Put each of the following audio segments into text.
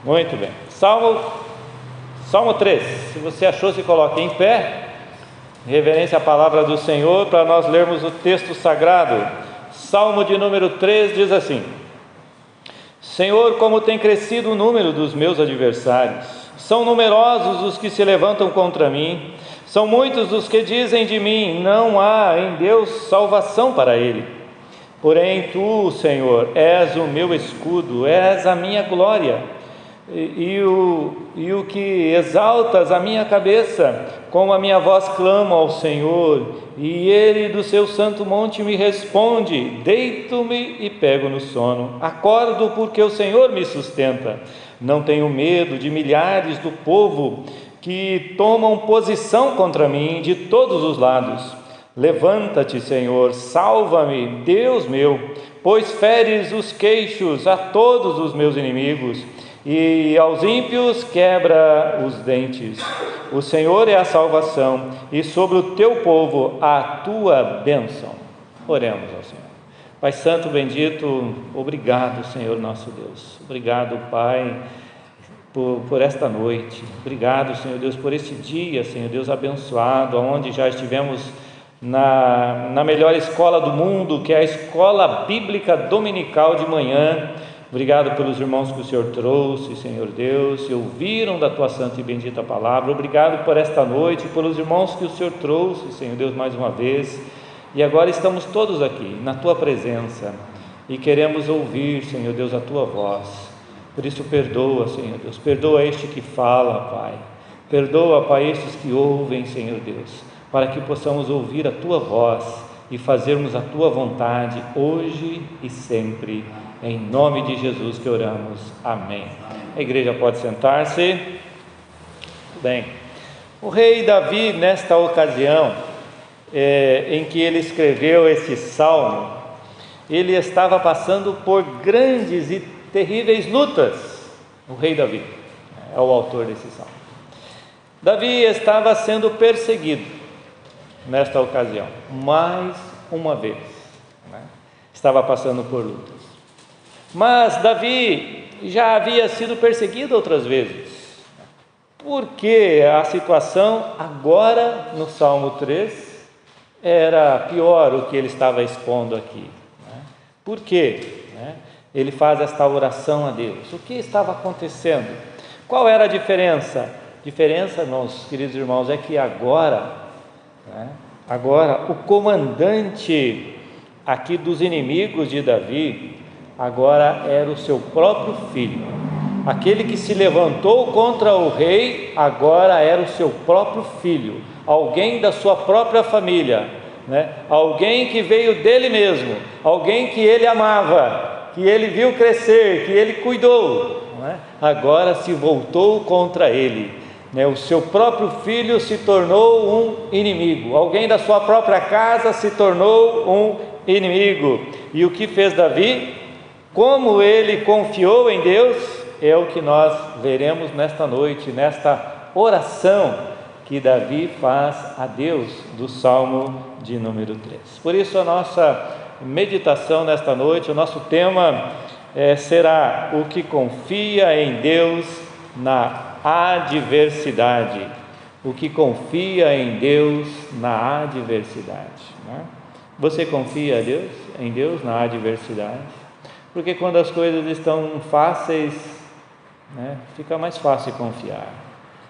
Muito bem. Salmo 3. Se você achou, se coloque em pé. Reverência à palavra do Senhor, para nós lermos o texto sagrado. Salmo de número 3 diz assim: Senhor, como tem crescido o número dos meus adversários. São numerosos os que se levantam contra mim. São muitos os que dizem de mim: não há em Deus salvação para ele. Porém tu, Senhor, és o meu escudo, és a minha glória, e o que exaltas a minha cabeça. Com a minha voz clamo ao Senhor, e Ele do seu santo monte me responde. Deito-me e pego no sono, acordo porque o Senhor me sustenta. Não tenho medo de milhares do povo que tomam posição contra mim de todos os lados. Levanta-te, Senhor, salva-me, Deus meu, pois feres os queixos a todos os meus inimigos, e aos ímpios quebra os dentes. O Senhor é a salvação, e sobre o teu povo a tua bênção. Oremos ao Senhor. Pai Santo, bendito, obrigado, Senhor nosso Deus. Obrigado, Pai, por esta noite. Obrigado, Senhor Deus, por este dia, Senhor Deus, abençoado, onde já estivemos na melhor escola do mundo, que é a escola bíblica dominical de manhã. Obrigado pelos irmãos que o Senhor trouxe, Senhor Deus, e ouviram da tua santa e bendita palavra. Obrigado por esta noite, pelos irmãos que o Senhor trouxe, Senhor Deus, mais uma vez. E agora estamos todos aqui, na tua presença, e queremos ouvir, Senhor Deus, a tua voz. Por isso perdoa, Senhor Deus, perdoa este que fala, Pai. Perdoa, Pai, estes que ouvem, Senhor Deus, para que possamos ouvir a tua voz e fazermos a tua vontade hoje e sempre. Em nome de Jesus que oramos. Amém. A igreja pode sentar-se. Bem, o rei Davi, nesta ocasião em que ele escreveu esse salmo, ele estava passando por grandes e terríveis lutas. O rei Davi é o autor desse salmo. Davi estava sendo perseguido nesta ocasião, mais uma vez, estava passando por lutas. Mas Davi já havia sido perseguido outras vezes. Por que a situação agora no Salmo 3 era pior o que ele estava expondo aqui? Por quê? Ele faz esta oração a Deus. O que estava acontecendo? Qual era a diferença? A diferença, meus queridos irmãos, é que agora o comandante aqui dos inimigos de Davi, agora era o seu próprio filho. Aquele que se levantou contra o rei, agora era o seu próprio filho, alguém da sua própria família, alguém que veio dele mesmo, alguém que ele amava, que ele viu crescer, que ele cuidou, agora se voltou contra ele. O seu próprio filho se tornou um inimigo, alguém da sua própria casa se tornou um inimigo. E o que fez Davi? Como ele confiou em Deus, é o que nós veremos nesta noite, nesta oração que Davi faz a Deus, do Salmo de número 3. Por isso a nossa meditação nesta noite, o nosso tema será o que confia em Deus na adversidade. O que confia em Deus na adversidade. Você confia em Deus na adversidade? Porque quando as coisas estão fáceis, fica mais fácil confiar.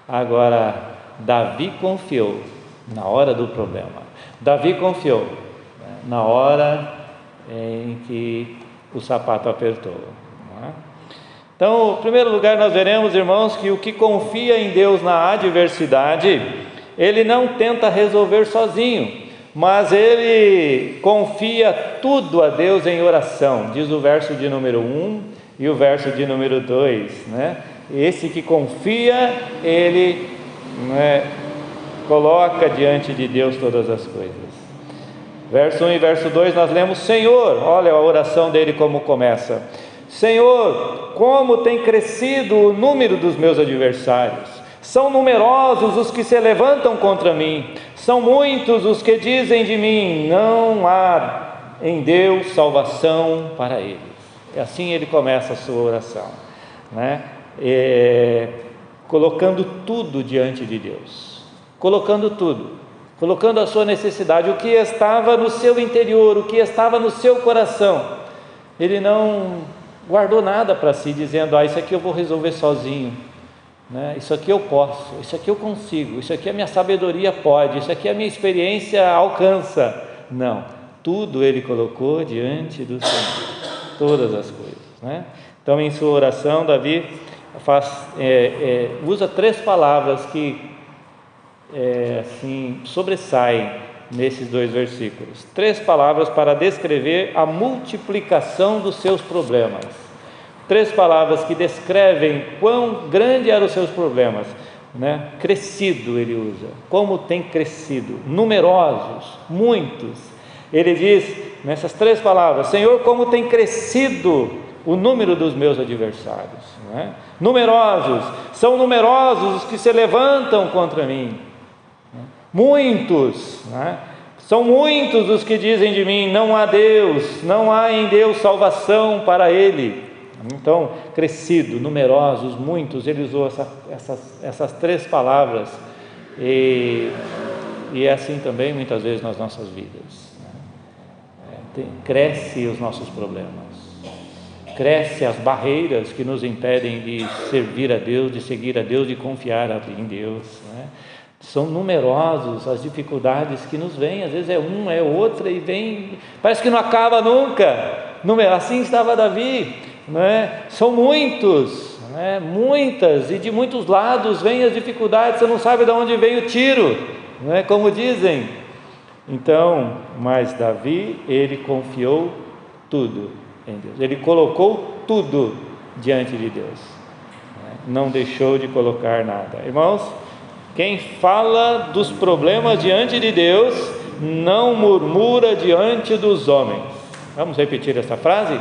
Agora, Davi confiou na hora do problema. Davi confiou na hora em que o sapato apertou. Então, em primeiro lugar, nós veremos, irmãos, que o que confia em Deus na adversidade, ele não tenta resolver sozinho, mas ele confia tudo a Deus em oração, diz o verso de número 1 e o verso de número 2, Esse que confia, ele coloca diante de Deus todas as coisas. Verso 1 e verso 2 nós lemos: Senhor, olha a oração dele como começa: Senhor, como tem crescido o número dos meus adversários. São numerosos os que se levantam contra mim, são muitos os que dizem de mim: não há em Deus salvação para eles. E assim ele começa a sua oração, colocando tudo diante de Deus, colocando tudo, colocando a sua necessidade, o que estava no seu interior, o que estava no seu coração. Ele não guardou nada para si, dizendo: isso aqui eu vou resolver sozinho, né? Isso aqui eu posso, isso aqui eu consigo, isso aqui a minha sabedoria pode, isso aqui a minha experiência alcança. Não, tudo ele colocou diante do Senhor, todas as coisas, né? Então, em sua oração, Davi usa 3 palavras que assim sobressaem nesses 2 versículos. 3 palavras para descrever a multiplicação dos seus problemas. 3 palavras que descrevem quão grande eram os seus problemas, né? Crescido ele usa, como tem crescido, numerosos, muitos. Ele diz nessas 3 palavras: Senhor, como tem crescido o número dos meus adversários, né? Numerosos, são numerosos os que se levantam contra mim, muitos, né? São muitos os que dizem de mim: não há Deus, não há em Deus salvação para ele. Então, crescido, numerosos, muitos, ele usou essas 3 palavras, e é assim também muitas vezes nas nossas vidas, né? Cresce os nossos problemas, cresce as barreiras que nos impedem de servir a Deus, de seguir a Deus, de confiar em Deus, né? São numerosos as dificuldades que nos vêm, às vezes é uma, é outra, e vem, parece que não acaba nunca. Assim estava Davi, né? São muitos, né? Muitas, e de muitos lados vêm as dificuldades, você não sabe de onde vem o tiro, né? Como dizem. Então, mas Davi, ele confiou tudo em Deus, ele colocou tudo diante de Deus, né? Não deixou de colocar nada. Irmãos, quem fala dos problemas diante de Deus não murmura diante dos homens. Vamos repetir essa frase?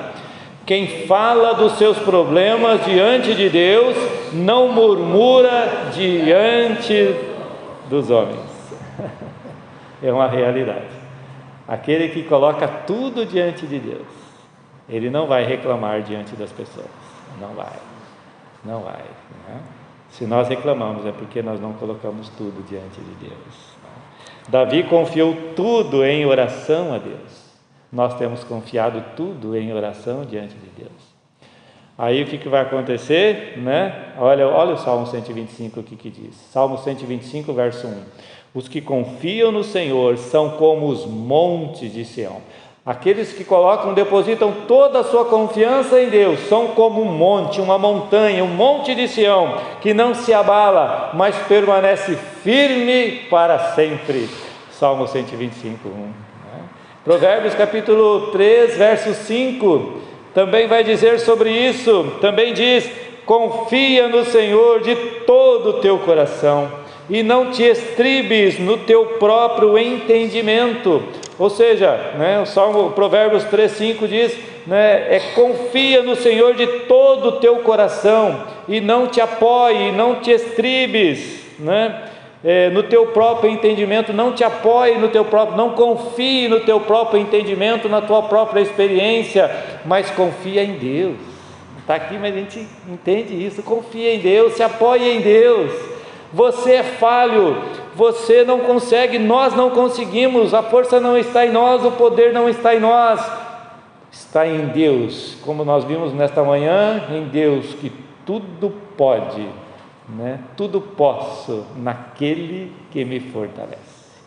Quem fala dos seus problemas diante de Deus não murmura diante dos homens. É uma realidade. Aquele que coloca tudo diante de Deus, ele não vai reclamar diante das pessoas. Não vai, né? Se nós reclamamos é porque nós não colocamos tudo diante de Deus. Davi confiou tudo em oração a Deus. Nós temos confiado tudo em oração diante de Deus. Aí o que vai acontecer, né? Olha o Salmo 125 aqui que diz. Salmo 125, verso 1. Os que confiam no Senhor são como os montes de Sião. Aqueles que depositam toda a sua confiança em Deus, são como um monte, uma montanha, um monte de Sião, que não se abala, mas permanece firme para sempre. Salmo 125, 1. Provérbios capítulo 3, verso 5, também vai dizer sobre isso, também diz: confia no Senhor de todo o teu coração, e não te estribes no teu próprio entendimento. Ou seja, né, o Provérbios 3,5 diz, né, confia no Senhor de todo o teu coração, e não te apoie, não te estribes, né, no teu próprio entendimento. Não te apoie no teu próprio, não confie no teu próprio entendimento, na tua própria experiência, mas confia em Deus. Está aqui, mas a gente entende isso. Confia em Deus, se apoie em Deus. Você é falho, você não consegue, nós não conseguimos, a força não está em nós, o poder não está em nós, está em Deus, como nós vimos nesta manhã, em Deus que tudo pode, né? Tudo posso naquele que me fortalece,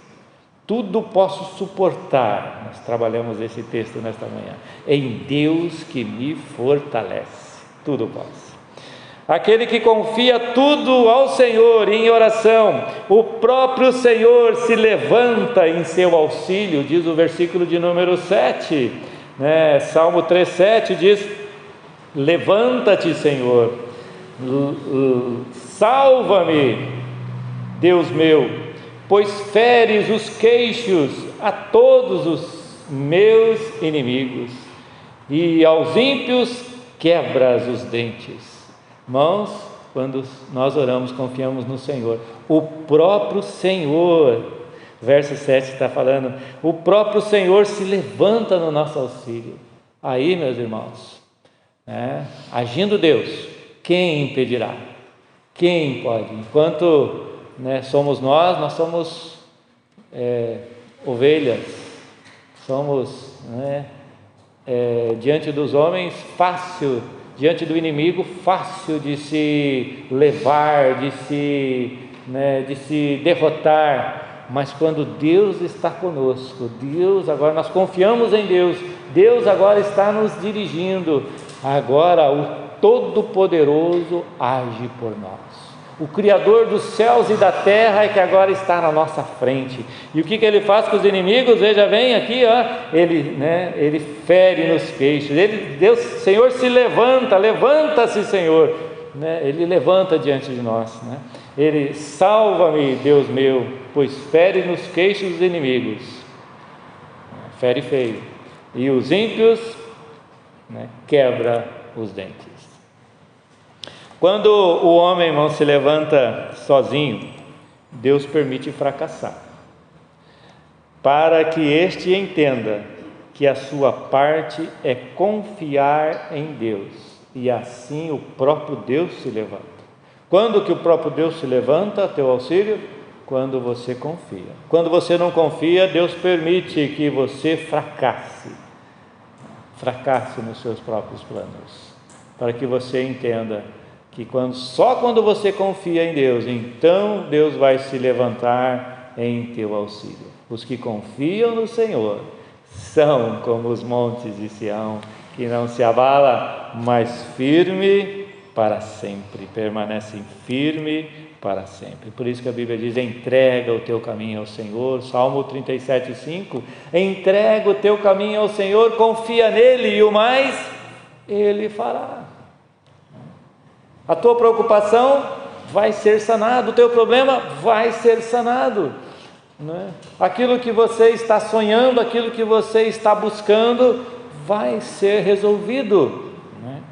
tudo posso suportar. Nós trabalhamos esse texto nesta manhã, em Deus que me fortalece, tudo posso. Aquele que confia tudo ao Senhor em oração, o próprio Senhor se levanta em seu auxílio, diz o versículo de número 7, né? Salmo 3,7 diz: levanta-te, Senhor, salva-me, Deus meu, pois feres os queixos a todos os meus inimigos, e aos ímpios quebras os dentes. Irmãos, quando nós oramos, confiamos no Senhor, o próprio Senhor, verso 7 está falando, o próprio Senhor se levanta no nosso auxílio. Aí, meus irmãos, agindo Deus, quem impedirá? Quem pode? Enquanto somos nós somos ovelhas, somos diante dos homens fácil, diante do inimigo fácil de se levar, de se derrotar, mas quando Deus está conosco, Deus, agora nós confiamos em Deus, Deus agora está nos dirigindo, agora o Todo-Poderoso age por nós. O Criador dos céus e da terra é que agora está na nossa frente. E o que ele faz com os inimigos? Veja bem aqui, ele fere nos queixos. Deus, Senhor, se levanta, levanta-se, Senhor. Ele levanta diante de nós. Ele, salva-me, Deus meu, pois fere nos queixos dos inimigos. Fere feio. E os ímpios quebra os dentes. Quando o homem, irmão, se levanta sozinho, Deus permite fracassar, para que este entenda que a sua parte é confiar em Deus, e assim o próprio Deus se levanta. Quando que o próprio Deus se levanta a teu auxílio? Quando você confia. Quando você não confia, Deus permite que você fracasse nos seus próprios planos, para que você entenda que só quando você confia em Deus, então Deus vai se levantar em teu auxílio. Os que confiam no Senhor são como os montes de Sião, que não se abala, mas firme para sempre, permanecem firme para sempre. Por isso que a Bíblia diz: entrega o teu caminho ao Senhor. Salmo 37:5, entrega o teu caminho ao Senhor, confia nele e o mais Ele fará. A tua preocupação vai ser sanado, o teu problema vai ser sanado, Aquilo que você está sonhando, aquilo que você está buscando, vai ser resolvido,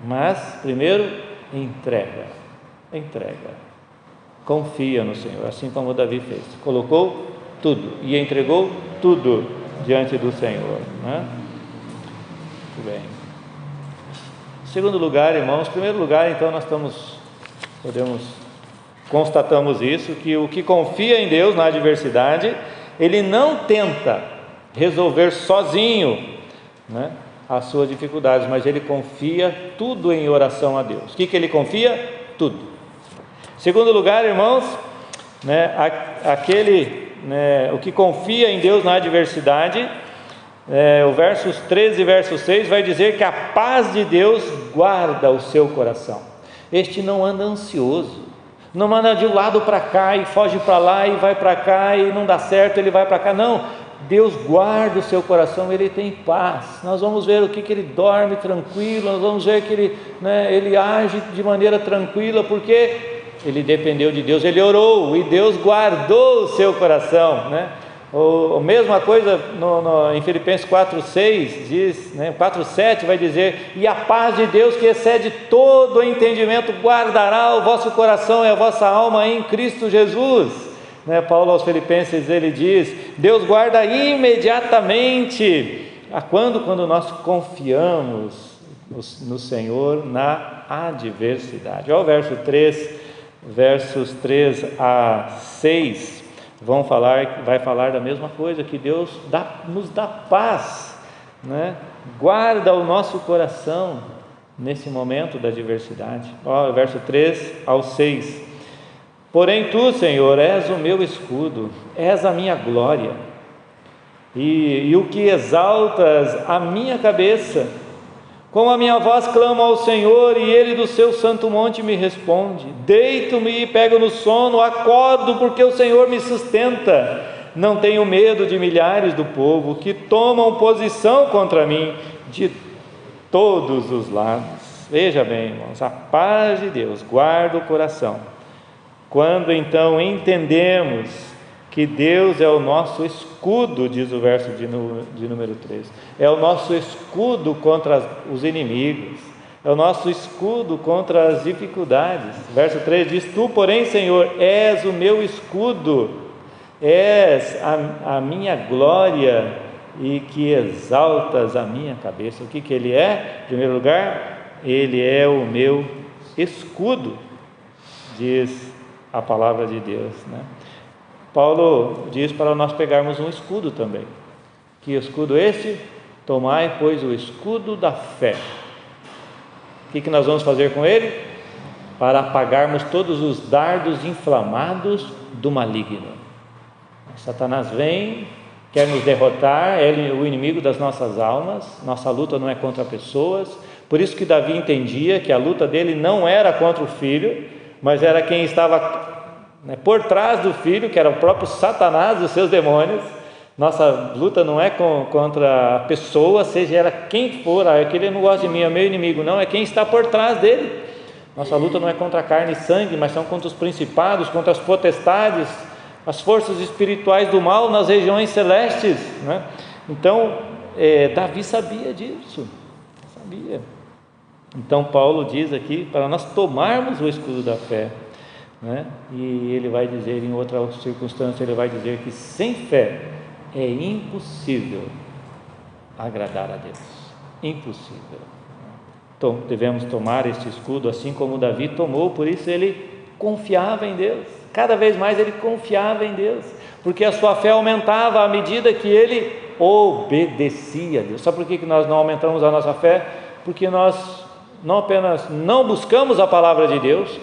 Mas primeiro, entrega, confia no Senhor, assim como Davi fez, colocou tudo e entregou tudo diante do Senhor, Muito bem. Segundo lugar, irmãos, primeiro lugar, então constatamos isso, que o que confia em Deus na adversidade, ele não tenta resolver sozinho, as suas dificuldades, mas ele confia tudo em oração a Deus. O que ele confia? Tudo. Segundo lugar, irmãos, o que confia em Deus na adversidade, o versos 13 e verso 6 vai dizer que a paz de Deus guarda o seu coração. Este não anda ansioso, não anda de um lado para cá e foge para lá e vai para cá e não dá certo, ele vai para cá. Não, Deus guarda o seu coração, ele tem paz. Nós vamos ver o que ele dorme tranquilo, nós vamos ver que ele age de maneira tranquila, porque ele dependeu de Deus, ele orou e Deus guardou o seu coração, A mesma coisa em Filipenses 4:6 diz, 4:7 vai dizer: e a paz de Deus, que excede todo o entendimento, guardará o vosso coração e a vossa alma em Cristo Jesus. Paulo aos Filipenses, ele diz: Deus guarda imediatamente. Quando nós confiamos no Senhor na adversidade. Olha o verso 3, versos 3 a 6. Vai falar da mesma coisa, que Deus nos dá paz, guarda o nosso coração nesse momento da adversidade. Olha, verso 3 ao 6. Porém tu, Senhor, és o meu escudo, és a minha glória, e o que exaltas a minha cabeça. Com a minha voz clamo ao Senhor, e Ele do seu santo monte me responde. Deito-me e pego no sono, acordo porque o Senhor me sustenta. Não tenho medo de milhares do povo que tomam posição contra mim de todos os lados. Veja bem, irmãos, a paz de Deus guarda o coração. Quando então entendemos que Deus é o nosso escudo, diz o verso de número 3, é o nosso escudo contra os inimigos, é o nosso escudo contra as dificuldades. Verso 3 diz: tu, porém, Senhor, és o meu escudo, és a minha glória, e que exaltas a minha cabeça. O que Ele é? Em primeiro lugar, Ele é o meu escudo, diz a palavra de Deus, né? Paulo diz para nós pegarmos um escudo também. Que escudo esse? Tomai, pois, o escudo da fé. O que nós vamos fazer com ele? Para apagarmos todos os dardos inflamados do maligno. Satanás vem, quer nos derrotar, ele é o inimigo das nossas almas. Nossa luta não é contra pessoas. Por isso que Davi entendia que a luta dele não era contra o filho, mas era quem estava por trás do filho, que era o próprio Satanás e os seus demônios. Nossa luta não é contra a pessoa, seja ela quem for, aquele não gosta de mim, é meu inimigo. Não, é quem está por trás dele. Nossa luta não é contra a carne e sangue, mas são contra os principados, contra as potestades, as forças espirituais do mal nas regiões celestes, né? Então, Davi sabia disso, sabia. Então Paulo diz aqui para nós tomarmos o escudo da fé, né? E ele vai dizer em outra circunstância, ele vai dizer que sem fé é impossível agradar a Deus, impossível. Então devemos tomar este escudo assim como Davi tomou, por isso ele confiava em Deus, cada vez mais ele confiava em Deus, porque a sua fé aumentava à medida que ele obedecia a Deus. Sabe por que nós não aumentamos a nossa fé? Porque nós não apenas não buscamos a palavra de Deus,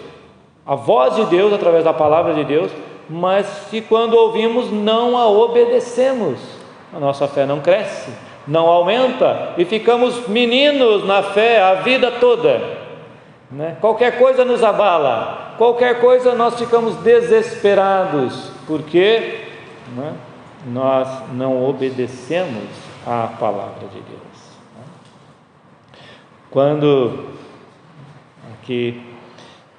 a voz de Deus através da palavra de Deus, mas que quando ouvimos não a obedecemos, a nossa fé não cresce, não aumenta e ficamos meninos na fé a vida toda, né? Qualquer coisa nos abala, qualquer coisa nós ficamos desesperados, porque nós não obedecemos à palavra de Deus. Quando aqui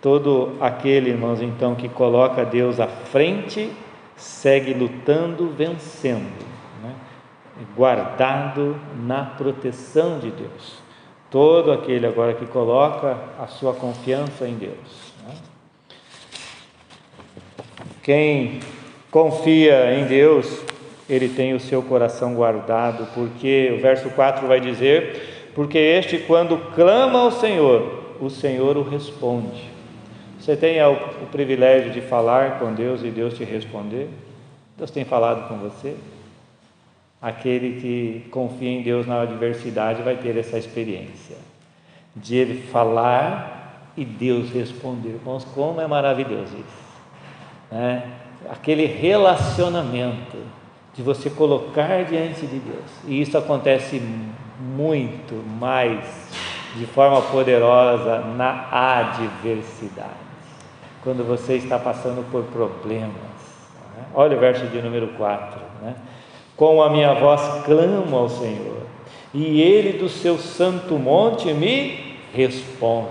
todo aquele, irmãos, então, que coloca Deus à frente, segue lutando, vencendo, né? Guardado na proteção de Deus. Todo aquele agora que coloca a sua confiança em Deus, né? Quem confia em Deus, ele tem o seu coração guardado, porque o verso 4 vai dizer: porque este, quando clama ao Senhor, o Senhor o responde. Você tem o privilégio de falar com Deus e Deus te responder? Deus tem falado com você? Aquele que confia em Deus na adversidade vai ter essa experiência de ele falar e Deus responder. Irmãos, como é maravilhoso isso, né? Aquele relacionamento de você colocar diante de Deus, e isso acontece muito mais de forma poderosa na adversidade, quando você está passando por problemas, né? Olha o verso de número 4, né? Com a minha voz clamo ao Senhor, e Ele do seu santo monte me responde.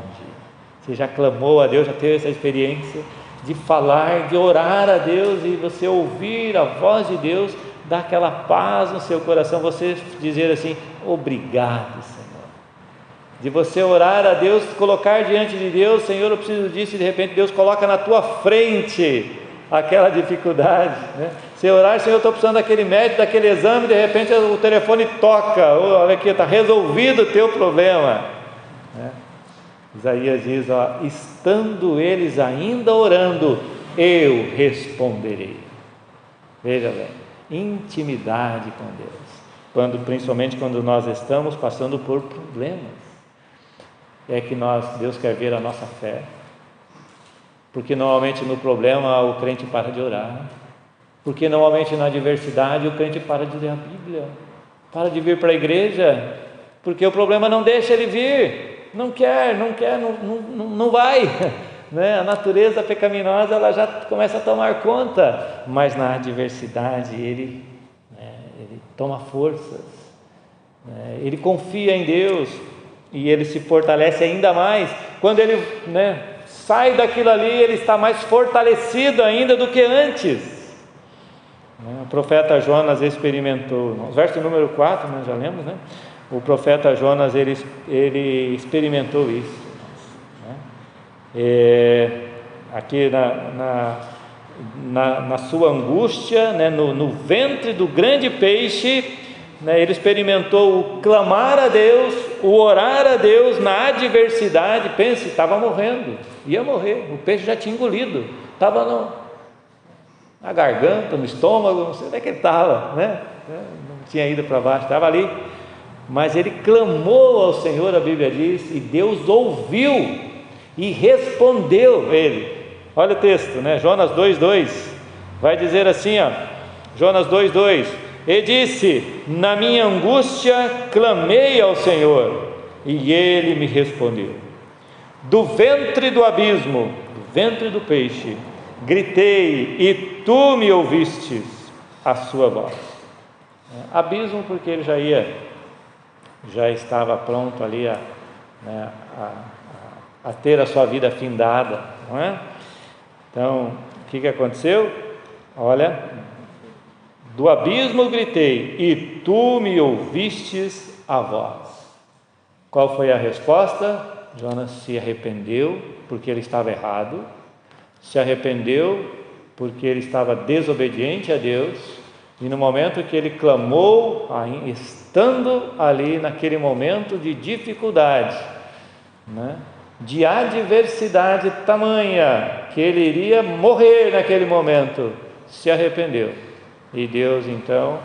Você já clamou a Deus, já teve essa experiência de falar, de orar a Deus, e você ouvir a voz de Deus, dá aquela paz no seu coração, você dizer assim: obrigado, Senhor. De você orar a Deus, colocar diante de Deus: Senhor, eu preciso disso, e de repente Deus coloca na tua frente aquela dificuldade, né? Você orar: Senhor, eu estou precisando daquele médico, daquele exame, de repente o telefone toca: olha aqui, está resolvido o teu problema, né? Isaías diz: estando eles ainda orando, eu responderei. Veja bem, intimidade com Deus, principalmente quando nós estamos passando por problemas, é que Deus quer ver a nossa fé, porque normalmente no problema o crente para de orar, porque normalmente na adversidade o crente para de ler a Bíblia, para de vir para a igreja, porque o problema não deixa ele vir, não quer, não vai, né? A natureza pecaminosa ela já começa a tomar conta, mas na adversidade ele toma forças, né? Ele confia em Deus e ele se fortalece ainda mais. Quando ele sai daquilo ali, ele está mais fortalecido ainda do que antes. O profeta Jonas experimentou, no verso número 4, nós já lemos, né? O profeta Jonas ele experimentou isso, né? Aqui na sua angústia, né? no ventre do grande peixe, né? Ele experimentou o clamar a Deus o orar a Deus na adversidade. Pense, estava morrendo, ia morrer, o peixe já tinha engolido, estava na garganta, no estômago, não sei onde é que ele estava, né? Não tinha ido para baixo, estava ali, mas ele clamou ao Senhor, a Bíblia diz, e Deus ouviu e respondeu ele. Olha o texto, né? Jonas 2:2 vai dizer assim, Jonas 2:2: e disse: na minha angústia clamei ao Senhor, e ele me respondeu. Do ventre do abismo, do ventre do peixe, gritei, e tu me ouvistes a sua voz. Abismo porque ele já estava pronto ali a ter a sua vida findada, não é? Então, o que aconteceu? Olha, do abismo gritei, e tu me ouvistes a voz. Qual foi a resposta? Jonas se arrependeu porque ele estava errado, se arrependeu porque ele estava desobediente a Deus, e no momento que ele clamou, estando ali naquele momento de dificuldade, né, de adversidade tamanha, que ele iria morrer naquele momento, se arrependeu, e Deus então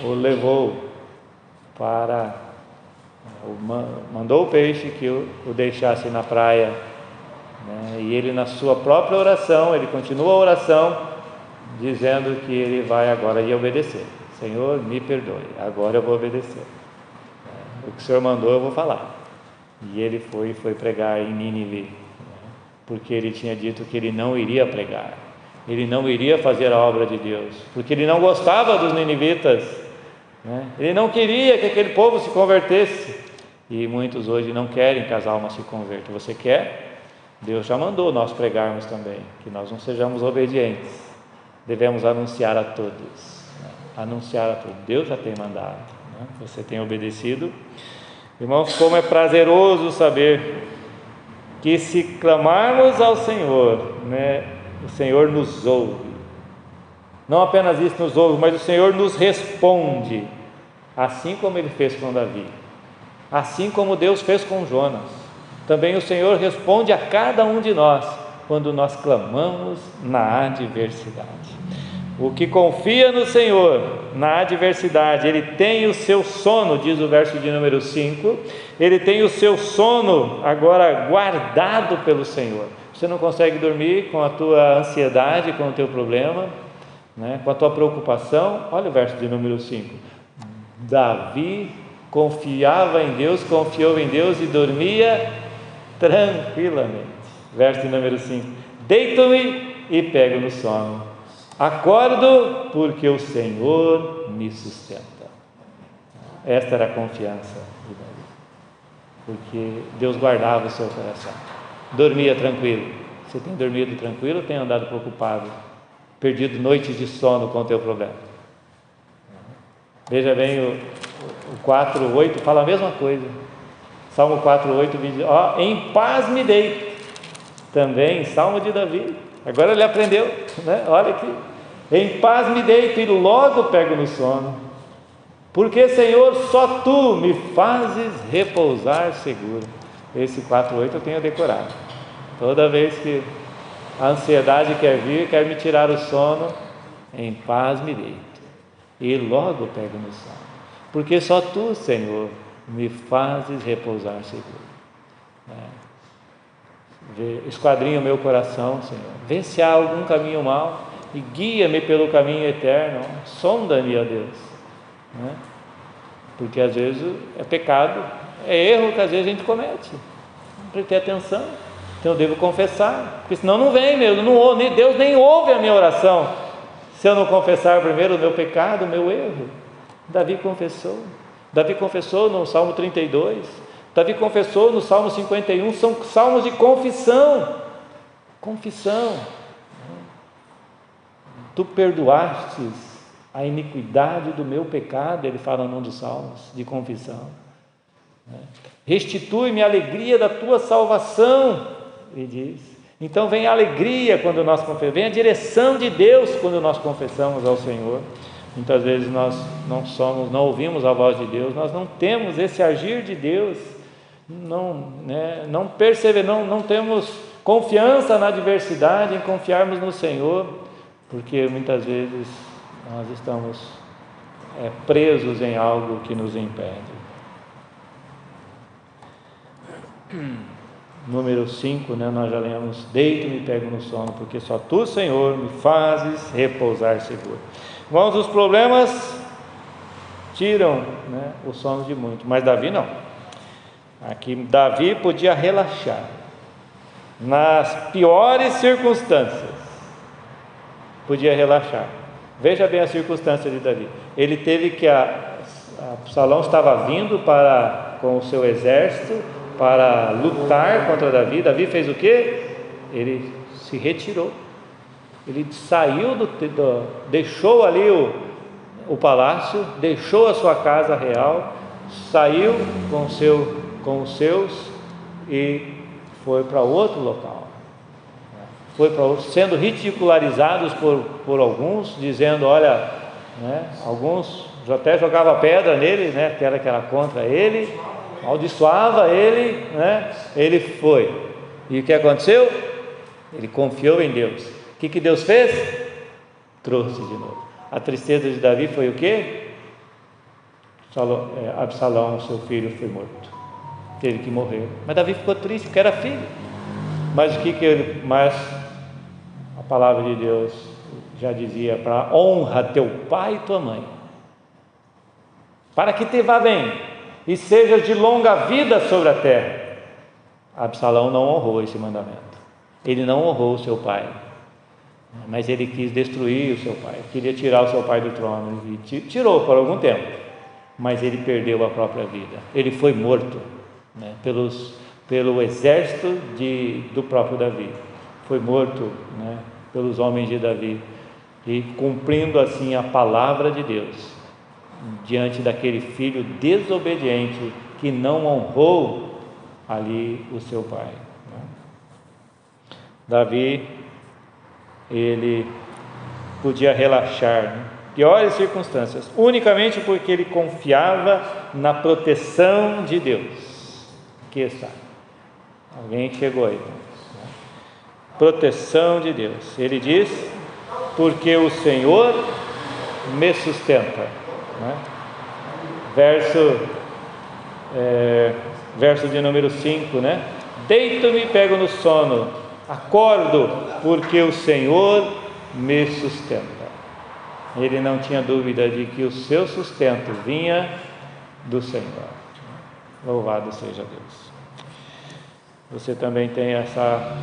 o levou para, mandou o peixe que o deixasse na praia, né, e ele, na sua própria oração, ele continua a oração dizendo que ele vai agora ir obedecer. Senhor, me perdoe, agora eu vou obedecer, o que o Senhor mandou eu vou falar. E ele foi pregar em Nínive, porque ele tinha dito que ele não iria pregar, ele não iria fazer a obra de Deus, porque ele não gostava dos ninivitas, né? Ele não queria que aquele povo se convertesse, e muitos hoje não querem que as almas se convertam. Você quer? Deus já mandou nós pregarmos também, que nós não sejamos obedientes, devemos anunciar a todos, né? Anunciar a todos, Deus já tem mandado, né? Você tem obedecido. Irmãos, como é prazeroso saber que se clamarmos ao Senhor, né, o Senhor nos ouve. Não apenas isso nos ouve, mas o Senhor nos responde, assim como Ele fez com Davi, assim como Deus fez com Jonas. Também o Senhor responde a cada um de nós, quando nós clamamos na adversidade. O que confia no Senhor na adversidade, ele tem o seu sono, diz o verso de número 5, ele tem o seu sono agora guardado pelo Senhor. Você não consegue dormir com a tua ansiedade, com o teu problema, né, com a tua preocupação. Olha o verso de número 5. Davi confiava em Deus, confiou em Deus e dormia tranquilamente. Verso de número 5. Deito-me e pego no sono. Acordo porque o Senhor me sustenta. Esta era a confiança de Davi, porque Deus guardava o seu coração. Dormia tranquilo. Você tem dormido tranquilo ou tem andado preocupado, perdido noites de sono com o teu problema? Veja bem, o 4:8 fala a mesma coisa. Salmo 4:8 diz: em paz me deito. Também Salmo de Davi. Agora ele aprendeu, né? Olha aqui: em paz me deito e logo pego no sono, porque, Senhor, só Tu me fazes repousar seguro. Esse 4:8 eu tenho decorado. Toda vez que a ansiedade quer vir, quer me tirar o sono, em paz me deito e logo pego no sono, porque só Tu, Senhor, me fazes repousar seguro. Esquadrinha o meu coração, Senhor, vê se há algum caminho mau e guia-me pelo caminho eterno. Sonda-me, ó Deus, né? Porque às vezes é pecado, é erro que às vezes a gente comete, para ter atenção. Então eu devo confessar, porque senão não vem mesmo, Deus nem ouve a minha oração se eu não confessar primeiro o meu pecado, o meu erro. Davi confessou no Salmo 32, Davi confessou no Salmo 51, são salmos de confissão. Tu perdoastes a iniquidade do meu pecado, ele fala num dos salmos de confissão. Restitui-me a alegria da tua salvação, ele diz. Então vem a alegria quando nós confessamos, vem a direção de Deus quando nós confessamos ao Senhor. Muitas vezes nós não ouvimos a voz de Deus, nós não temos esse agir de Deus, não percebemos, não temos confiança na adversidade, em confiarmos no Senhor, porque muitas vezes nós estamos presos em algo que nos impede. Número 5, nós já lemos: deito-me e pego no sono, porque só Tu, Senhor, me fazes repousar seguro. Irmãos, os problemas tiram o sono de muito, mas Davi não. Aqui Davi podia relaxar nas piores circunstâncias, podia relaxar. Veja bem a circunstância de Davi. Ele teve que Absalão estava vindo com o seu exército para lutar contra Davi. Davi fez o quê? Ele se retirou. Ele saiu deixou ali o palácio, deixou a sua casa real, saiu com os seus e foi para outro local. Sendo ridicularizados por alguns, dizendo, olha, alguns até jogavam pedra nele, que era contra ele, amaldiçoava ele, ele foi. E o que aconteceu? Ele confiou em Deus. O que Deus fez? Trouxe de novo. A tristeza de Davi foi o quê? Absalão, seu filho, foi morto. Teve que morrer. Mas Davi ficou triste porque era filho. Mas mas a palavra de Deus já dizia para honra teu pai e tua mãe, para que te vá bem e sejas de longa vida sobre a terra. Absalão não honrou esse mandamento. Ele não honrou o seu pai, mas ele quis destruir o seu pai, queria tirar o seu pai do trono, e tirou por algum tempo, mas ele perdeu a própria vida. Ele foi morto pelo exército do próprio Davi, foi morto pelos homens de Davi, e cumprindo assim a palavra de Deus, diante daquele filho desobediente que não honrou ali o seu pai. Davi, ele podia relaxar, piores circunstâncias, unicamente porque ele confiava na proteção de Deus. Aqui está, alguém chegou aí, proteção de Deus. Ele diz: porque o Senhor me sustenta, verso de número 5, deito-me e pego no sono, acordo porque o Senhor me sustenta. Ele não tinha dúvida de que o seu sustento vinha do Senhor. Louvado seja Deus. Você também tem essa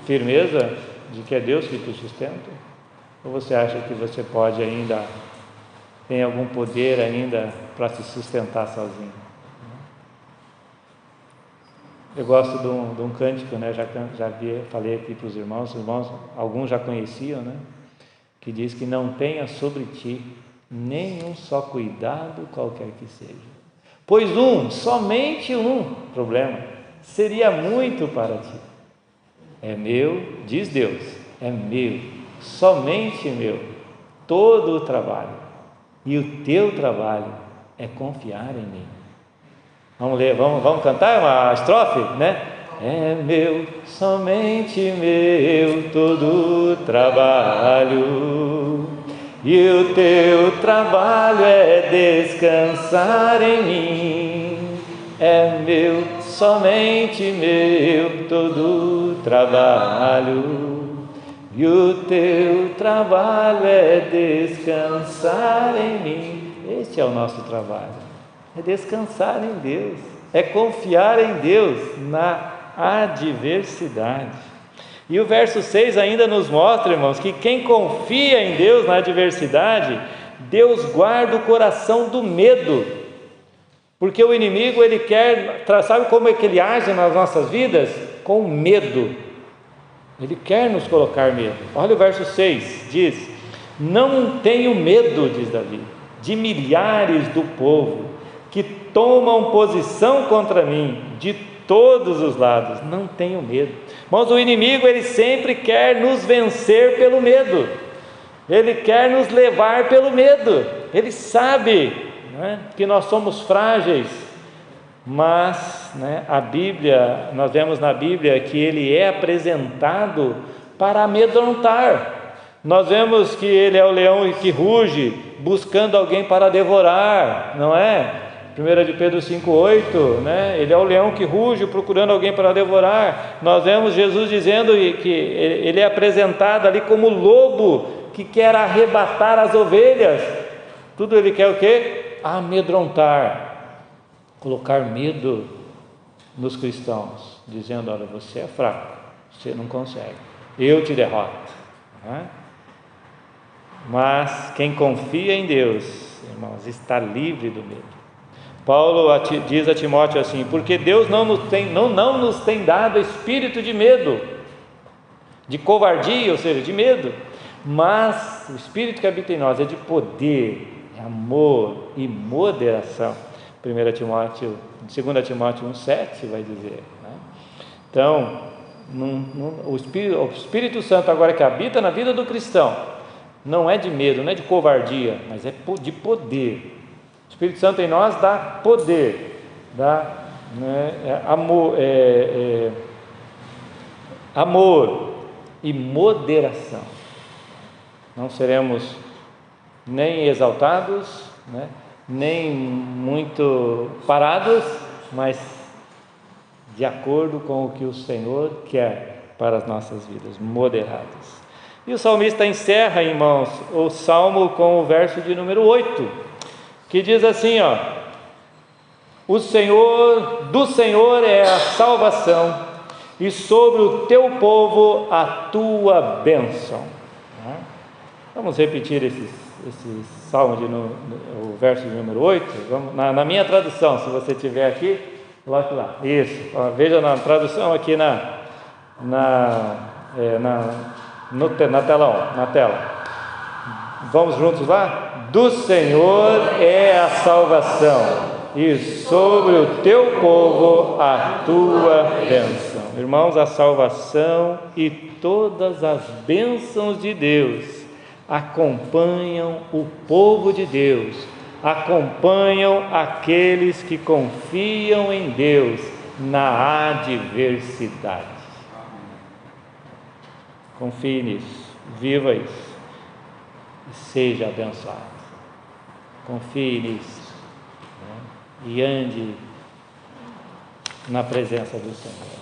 firmeza de que é Deus que te sustenta? Ou você acha que você pode ainda, tem algum poder ainda para se sustentar sozinho? Eu gosto de um cântico, falei aqui para os irmãos, alguns já conheciam, que diz que não tenha sobre ti nenhum só cuidado qualquer que seja, pois somente um problema seria muito para ti. É meu, diz Deus, é meu, somente meu, todo o trabalho, e o teu trabalho é confiar em mim. Vamos ler, vamos cantar uma estrofe, É meu, somente meu, todo o trabalho, e o teu trabalho é descansar em mim. É meu, somente meu, todo o trabalho, e o teu trabalho é descansar em mim. Este é o nosso trabalho, é descansar em Deus, é confiar em Deus na adversidade. E o verso 6 ainda nos mostra, irmãos, que quem confia em Deus na adversidade, Deus guarda o coração do medo, porque o inimigo, ele quer, sabe como é que ele age nas nossas vidas? Com medo. Ele quer nos colocar medo. Olha o verso 6, diz: não tenho medo, diz Davi, de milhares do povo que tomam posição contra mim de todos os lados. Não tenho medo. Mas o inimigo, ele sempre quer nos vencer pelo medo. Ele quer nos levar pelo medo. Ele sabe, né, que nós somos frágeis, mas, né, a Bíblia, nós vemos na Bíblia que ele é apresentado para amedrontar. Nós vemos que ele é o leão que ruge, buscando alguém para devorar, não é? 1 de Pedro 5,8, né? Ele é o leão que ruge, procurando alguém para devorar. Nós vemos Jesus dizendo que ele é apresentado ali como lobo que quer arrebatar as ovelhas. Tudo ele quer o quê? Amedrontar, colocar medo nos cristãos, dizendo: olha, você é fraco, você não consegue, eu te derroto, não é? Mas quem confia em Deus, irmãos, está livre do medo. Paulo diz a Timóteo assim: porque Deus não nos tem dado espírito de medo, de covardia, ou seja, de medo, mas o espírito que habita em nós é de poder, amor e moderação. 2 Timóteo 1,7 vai dizer, né? Então, o Espírito Santo agora que habita na vida do cristão, não é de medo, não é de covardia, mas é de poder. O Espírito Santo em nós dá poder, dá, né, amor e moderação. Não seremos nem exaltados, né, nem muito parados, mas de acordo com o que o Senhor quer para as nossas vidas, moderados. E o salmista encerra, irmãos, o salmo com o verso de número 8, que diz assim, ó: do Senhor é a salvação, e sobre o teu povo a tua bênção. Vamos repetir esse salmo, o verso de número 8. Vamos, na minha tradução, se você tiver aqui, coloque lá. Isso, veja na tradução aqui na tela. Vamos juntos lá? Do Senhor é a salvação, e sobre o teu povo a tua bênção. Irmãos, a salvação e todas as bênçãos de Deus acompanham o povo de Deus, acompanham aqueles que confiam em Deus na adversidade. Confie nisso, viva isso e seja abençoado. Confie nisso, né? E ande na presença do Senhor,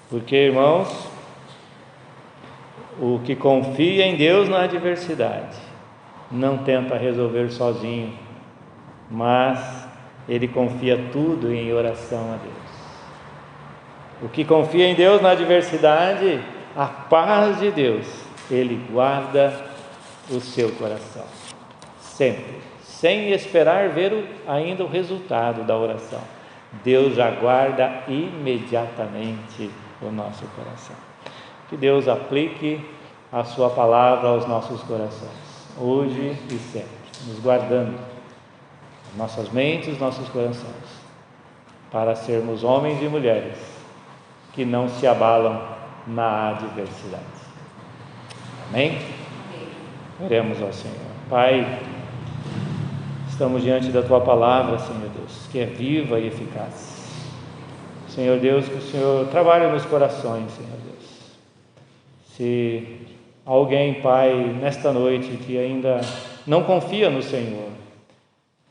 porque, irmãos, o que confia em Deus na adversidade não tenta resolver sozinho, mas ele confia tudo em oração a Deus. O que confia em Deus na adversidade, a paz de Deus, ele guarda o seu coração, sempre, sem esperar ver ainda o resultado da oração. Deus já guarda imediatamente o nosso coração. Que Deus aplique a sua palavra aos nossos corações, hoje e sempre, nos guardando nossas mentes, nossos corações, para sermos homens e mulheres que não se abalam na adversidade. Amém? Oremos ao Senhor. Pai, estamos diante da Tua palavra, Senhor Deus, que é viva e eficaz. Senhor Deus, que o Senhor trabalhe nos corações, Senhor Deus. Se alguém, Pai, nesta noite que ainda não confia no Senhor,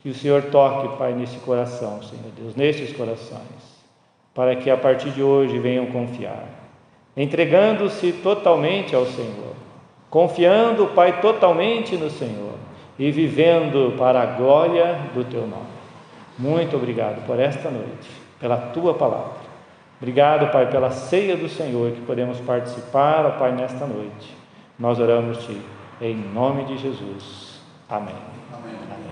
que o Senhor toque, Pai, nesse coração, Senhor Deus, nestes corações, para que a partir de hoje venham confiar, entregando-se totalmente ao Senhor, confiando, Pai, totalmente no Senhor e vivendo para a glória do Teu nome. Muito obrigado por esta noite, pela Tua palavra. Obrigado, Pai, pela ceia do Senhor que podemos participar, ó Pai, nesta noite. Nós oramos-Te em nome de Jesus. Amém. Amém.